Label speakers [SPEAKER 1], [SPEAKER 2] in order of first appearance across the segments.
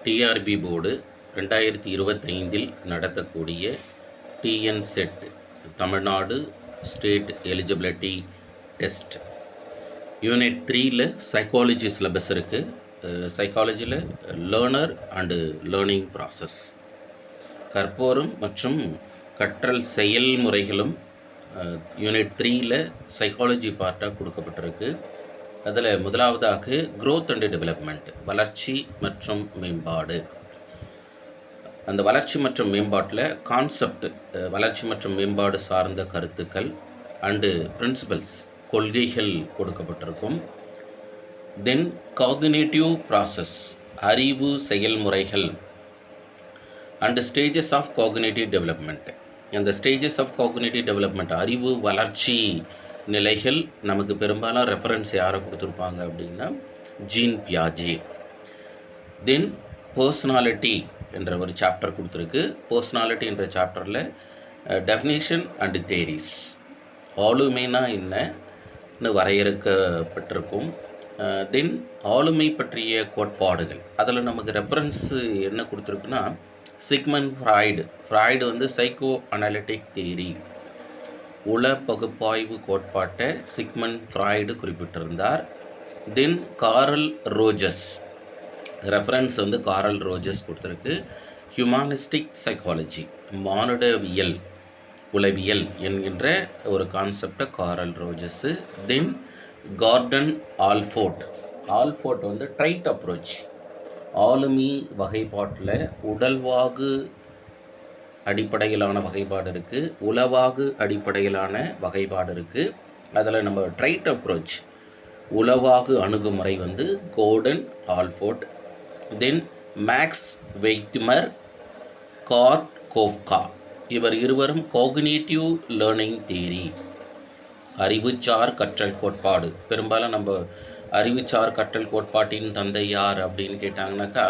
[SPEAKER 1] TRP board 2025 நடத்தக்கூடிய TNSET Tamil Nadu state eligibility test unit 3ல் psychology syllabus இருக்குது. சைக்காலஜியில் லேர்னர் அண்டு லேர்னிங் ப்ராசஸ், கற்போரும் மற்றும் கற்றல் செயல்முறைகளும் யூனிட் 3ல் சைக்காலஜி பார்ட்டாக கொடுக்கப்பட்டிருக்கு. அதில் முதலாவதாக க்ரோத் அண்டு டெவலப்மெண்ட், வளர்ச்சி மற்றும் மேம்பாடு. அந்த வளர்ச்சி மற்றும் மேம்பாட்டில் கான்செப்ட், வளர்ச்சி மற்றும் மேம்பாடு சார்ந்த கருத்துக்கள் அண்டு பிரின்சிபல்ஸ், கொள்கைகள் கொடுக்கப்பட்டிருக்கும். தென் காக்னிட்டிவ் ப்ராசஸ், அறிவு செயல்முறைகள் and stages of cognitive development. அந்த ஸ்டேஜஸ் ஆஃப் காக்னிட்டிவ் டெவலப்மெண்ட், அறிவு வளர்ச்சி நிலைகள் நமக்கு பெரும்பாலும் ரெஃபரன்ஸ் யாரை கொடுத்துருப்பாங்க அப்படின்னா ஜீன் பியாஜே. தென் பர்சனாலிட்டி என்ற ஒரு சாப்டர் கொடுத்துருக்கு. பர்சனாலிட்டி என்ற சாப்டரில் டெஃபினேஷன் அண்டு தேரிஸ், ஆளுமைனா என்னன்னு வரையறுக்கப்பட்டிருக்கும். தென் ஆளுமை பற்றிய கோட்பாடுகள், அதில் நமக்கு ரெஃபரன்ஸு என்ன கொடுத்துருக்குன்னா சிக்மண்ட் ஃப்ராய்டு வந்து சைக்கோ அனாலிட்டிக் தியரி, உள பகுப்பாய்வு கோட்பாட்டை சிக்மண்ட் ஃப்ராய்டு குறிப்பிட்டிருந்தார். தென் காரல் ரோஜர்ஸ், ரெஃபரன்ஸ் வந்து காரல் ரோஜர்ஸ் கொடுத்துருக்கு. ஹியூமானிஸ்டிக் சைக்காலஜி, மானுடவியல் உளவியல் என்கின்ற ஒரு கான்செப்டை காரல் ரோஜர்ஸு. தென் கார்டன் ஆல்ஃபோர்ட் வந்து ட்ரைட் அப்ரோச், ஆளுமை வகைப்பாட்டில் உடல்வாகு அடிப்படையிலான வகைப்பாடு இருக்குது, உளவாகு அடிப்படையிலான வகைப்பாடு இருக்குது. அதில் நம்ம ட்ரைட் அப்ரோச், உளவாகு அணுகுமுறை வந்து கோர்டன் ஆல்ஃபோர்ட். தென் மேக்ஸ் வெய்த்மர், கார்ட் கோஃப்கா, இவர் இருவரும் காக்னிட்டிவ் லேர்னிங் தியரி, அறிவுச்சார் கற்றல் கோட்பாடு. பெரும்பாலும் நம்ம அறிவுச்சார் கற்றல் கோட்பாட்டின் தந்தை யார் அப்படின்னு கேட்டாங்கனாக்கா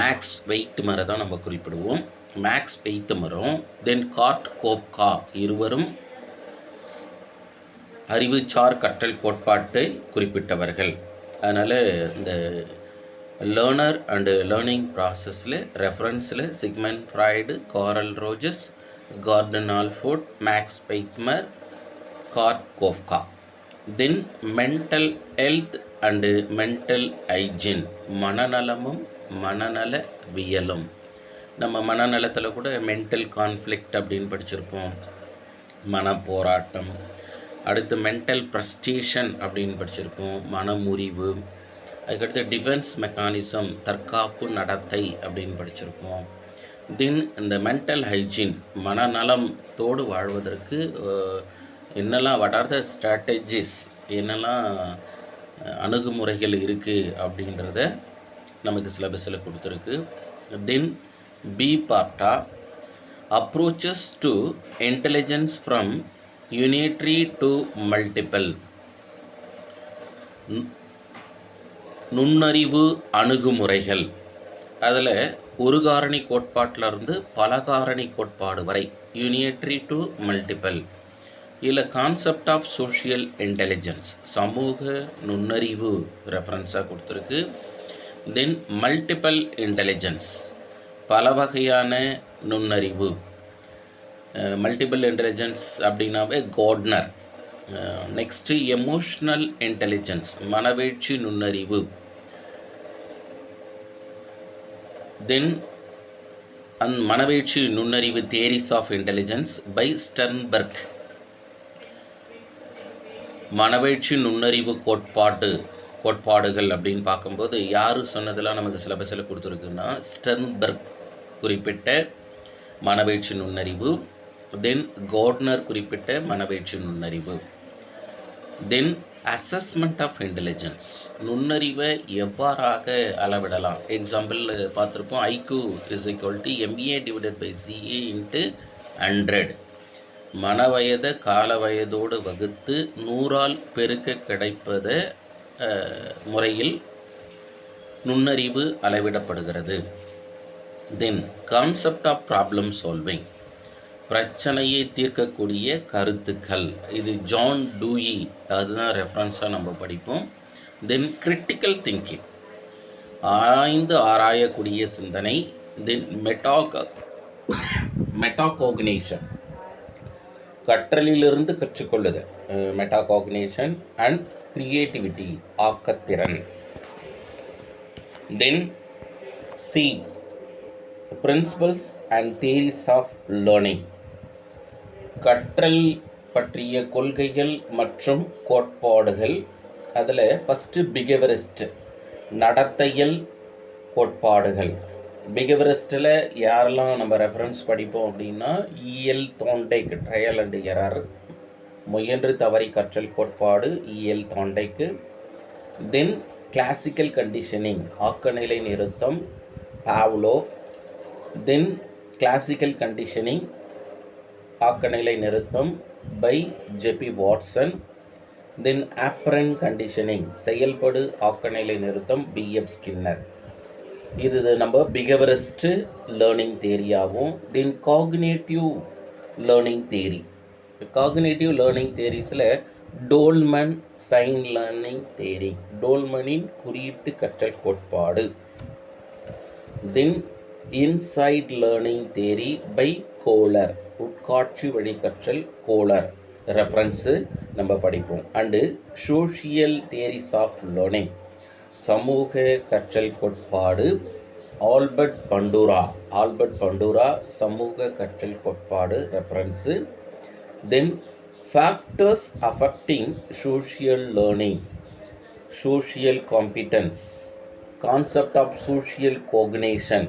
[SPEAKER 1] மேக்ஸ் வெய்த்மரை தான் நம்ம குறிப்பிடுவோம். மேக்ஸ் வெய்த்மரும் தென் கார்ட் கோஃப்கா இருவரும் அறிவுச்சார் கற்றல் கோட்பாட்டை குறிப்பிட்டவர்கள். அதனால் இந்த லேர்னர் அண்டு லேர்னிங் ப்ராசஸில் ரெஃபரன்ஸில் Sigmund Freud, Carl Rogers, Gordon Allport, Max Wertheimer, Kurt Koffka. Then mental health and mental hygiene, மனநலமும் மனநலவியலும். நம்ம மனநலத்தில் கூட மென்டல் கான்ஃப்ளிக்ட் அப்படின்னு படிச்சிருப்போம், மனப்போராட்டம். அடுத்து மென்டல் ப்ரஸ்டேஷன் அப்படின்னு படிச்சிருப்போம், மனமுறிவு. அதுக்கடுத்து டிஃபென்ஸ் மெக்கானிசம், தற்காப்பு நடத்தை அப்படின்னு படிச்சிருப்போம். தென் இந்த மென்டல் ஹைஜீன், மனநலத்தோடு வாழ்வதற்கு என்னெல்லாம், வாட் ஆர் த ஸ்ட்ராட்டஜிஸ், என்னெல்லாம் அணுகுமுறைகள் இருக்குது அப்படின்றத நமக்கு சிலபஸில் கொடுத்துருக்கு. தென் பி பார்ட்டா approaches to intelligence from unitary to multiple, நுண்ணறிவு அணுகுமுறைகள். அதில் ஒரு காரணி கோட்பாட்டிலிருந்து பல காரணி கோட்பாடு வரை, யூனிட்ரி டு மல்டிபிள். இதில் கான்செப்ட் ஆஃப் சோஷியல் இன்டெலிஜென்ஸ், சமூக நுண்ணறிவு ரெஃபரன்ஸாக கொடுத்துருக்கு. தென் மல்டிபிள் இன்டெலிஜென்ஸ், பல வகையான நுண்ணறிவு. மல்டிபிள் இன்டெலிஜென்ஸ் அப்படின்னாவே கார்ட்னர். நெக்ஸ்ட்டு எமோஷ்னல் இன்டெலிஜென்ஸ், மனவேட்சி நுண்ணறிவு. தென் மனவேட்சி நுண்ணறிவு தியரிஸ் ஆஃப் இன்டெலிஜென்ஸ் பை ஸ்டெர்ன்பெர்க். மனவேட்சி நுண்ணறிவு கோட்பாடுகள் அப்படின்னு பார்க்கும்போது யார் சொன்னதெல்லாம் நமக்கு சிலபஸில் கொடுத்துருக்குன்னா ஸ்டெர்ன்பெர்க் குறிப்பிட்ட மனவேட்சி நுண்ணறிவு. தென் கார்ட்னர் குறிப்பிட்ட மனவேட்சி நுண்ணறிவு. தென் அசஸ்மெண்ட் ஆஃப் இன்டெலிஜென்ஸ், நுண்ணறிவை எவ்வாறாக அளவிடலாம். எக்ஸாம்பிள் பார்த்துருப்போம், IQ is equal to MA/CA × 100. மனவயதை கால வயதோடு வகுத்து 100ஆல் பெருக்க கிடைப்பத முறையில் நுண்ணறிவு அளவிடப்படுகிறது. Then concept of problem solving, பிரச்சனையை தீர்க்கக்கூடிய கருத்துக்கள். இது ஜான் டூயி, அதுதான் ரெஃபரன்ஸாக நம்ம படிப்போம். தென் கிரிட்டிக்கல் திங்கிங், ஆய்ந்து ஆராயக்கூடிய சிந்தனை. தென் மெட்டாகாக்னிஷன், கற்றலிலிருந்து கற்றுக்கொள்ளுதல், மெட்டாகாக்னிஷன் அண்ட் கிரியேட்டிவிட்டி, ஆக்கத்திறன். Then C, principles and theories of learning, கற்றல் பற்றிய கொள்கைகள் மற்றும் கோட்பாடுகள். அதில் ஃபஸ்ட்டு பிஹேவியரிஸ்ட், நடத்தையல் கோட்பாடுகள். பிஹேவியரிஸ்டில் யாரெல்லாம் நம்ம ரெஃபரன்ஸ் படிப்போம் அப்படின்னா, E L Thorndike, trial and error, முயன்று தவறி கற்றல் கோட்பாடு, E L Thorndike. Then classical conditioning, ஆக்கநிலை நிறுத்தம், பாவ்லோ. தென் கிளாசிக்கல் கண்டிஷனிங், ஆக்கநிலை நிறுத்தம் by J B Watson. Then operant conditioning, செயல்படு ஆக்கநிலை நிறுத்தம், பிஎஃப் ஸ்கின்னர். இது நம்ம பிஹேவியரிஸ்ட் லேர்னிங் தேரியாகவும். Then cognitive learning theory, cognitive learning தேரிஸில் டோல்மன் சைன் லேர்னிங் தேரி, டோல்மனின் குறியீட்டு கற்றல் கோட்பாடு. Then insight learning theory by Kohler, உட்காட்சி வழி கற்றல், கோலர் ரெஃபரன்ஸு நம்ம படிப்போம். And social theories of learning, சமூக கற்றல் கோட்பாடு, ஆல்பர்ட் பண்டூரா சமூக கற்றல் கோட்பாடு reference. Then factors affecting social learning, social competence, concept of social cognition,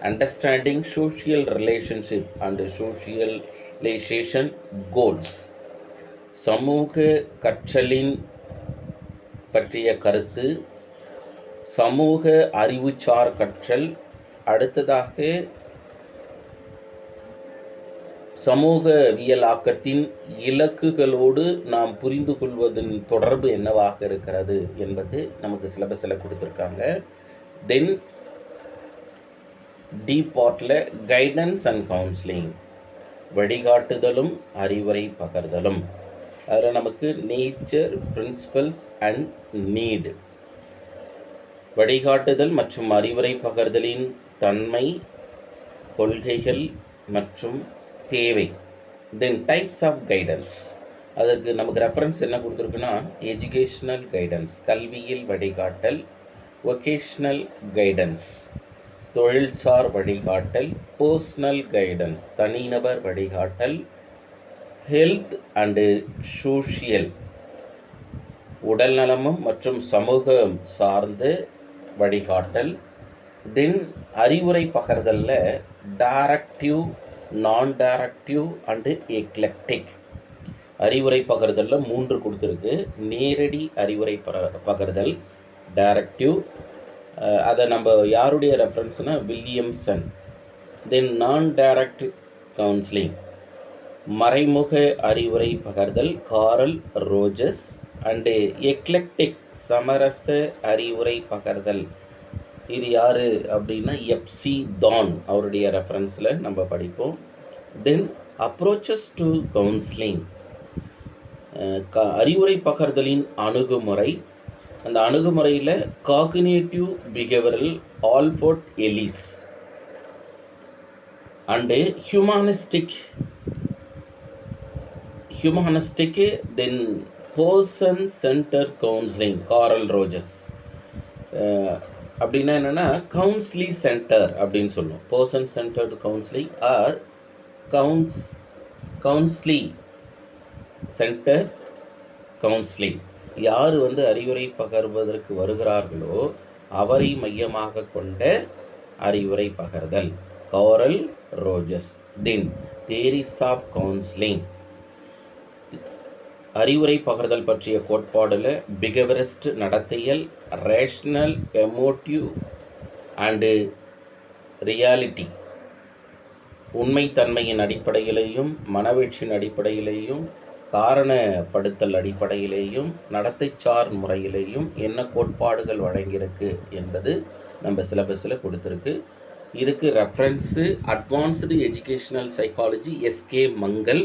[SPEAKER 1] understanding social relationship and socialisation goals, சமூக கற்றலின் பற்றிய கருத்து, சமூக அறிவுசார் கற்றல். அடுத்ததாக சமூகவியலாக்கத்தின் இலக்குகளோடு நாம் புரிந்து கொள்வதன் தொடர்பு என்னவாக இருக்கிறது என்பது நமக்கு சிலபஸில் கொடுத்துருக்காங்க. தென் டி பார்ட்டில் கைடன்ஸ் அண்ட் கவுன்சிலிங், வழிகாட்டுதலும் அறிவுரை பகர்தலும். அதில் நமக்கு நேச்சர், பிரின்சிபல்ஸ் அண்ட் நீடு, வழிகாட்டுதல் மற்றும் அறிவுரை பகர்தலின் தன்மை, கொள்கைகள் மற்றும் தேவை. தென் டைப்ஸ் ஆஃப் கைடன்ஸ், அதற்கு நமக்கு ரெஃபரன்ஸ் என்ன கொடுத்துருக்குன்னா, எஜுகேஷ்னல் கைடன்ஸ், கல்வியில் வழிகாட்டல், வொகேஷ்னல் கைடன்ஸ், தொழில்சார் வழிகாட்டல், பர்சனல் கைடன்ஸ், தனிநபர் வழிகாட்டல், ஹெல்த் அண்டு சோஷியல், உடல் நலமும் மற்றும் சமூகம் சார்ந்த வழிகாட்டல். தென் அறிவுரை பகர்தலில் டைரக்டிவ், நான் டைரக்டிவ் அண்டு எக்லெக்டிக். அறிவுரை பகர்தலில் 3 கொடுத்துருக்கு. நேரடி அறிவுரை பகர்தல் டைரக்டிவ், அதை நம்ம யாருடைய ரெஃபரன்ஸ்னால் வில்லியம்சன். தென் நான் டைரக்டிவ் கவுன்சிலிங், மறைமுக அறிவுரை பகர்தல், காரல் ரோஜர்ஸ். அண்டு எக்லெக்டிக், சமரச அறிவுரை பகர்தல், இது யார் அப்படின்னா எப்சி தான், அவருடைய ரெஃபரன்ஸில் நம்ம படிப்போம். தென் அப்ரோச்சஸ் டு கவுன்சிலிங், அறிவுரை பகர்தலின் அணுகுமுறை. அந்த அணுகுமுறையில் cognitive behavioural, Alford Ellis. And humanistic, then person centre counselling, Carl Rogers. அப்படின்னா என்னென்னா கவுன்சிலி சென்டர் அப்படின்னு சொல்லுவோம். Person centred counselling or counselee centre counselling. யார் அறிவுரை பகர்வதற்கு வருகிறார்களோ அவரை மையமாக கொண்ட அறிவுரை பகர்தல், Carl Rogers. Then theories of counselling, அறிவுரை பகர்தல் பற்றிய கோட்பாடில் பிஹேவியரிஸ்ட் நடத்தையல், ரேஷ்னல், எமோட்டிவ் அண்டு ரியாலிட்டி, உண்மைத்தன்மையின் அடிப்படையிலேயும் மனவீழ்ச்சியின் அடிப்படையிலேயும் காரணப்படுத்தல் அடிப்படையிலேயும் நடத்தைச்சார் முறையிலேயும் என்ன கோட்பாடுகள் வழங்கியிருக்கு என்பது நம்ம சிலபஸில் கொடுத்துருக்கு. இதுக்கு reference advanced educational psychology SK Mangal,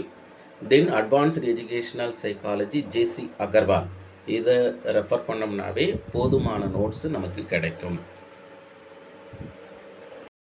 [SPEAKER 1] then advanced educational psychology JC Aggarwal. இதை ரெஃபர் பண்ணோம்னாவே போதுமான நோட்ஸு நமக்கு கிடைக்கும்.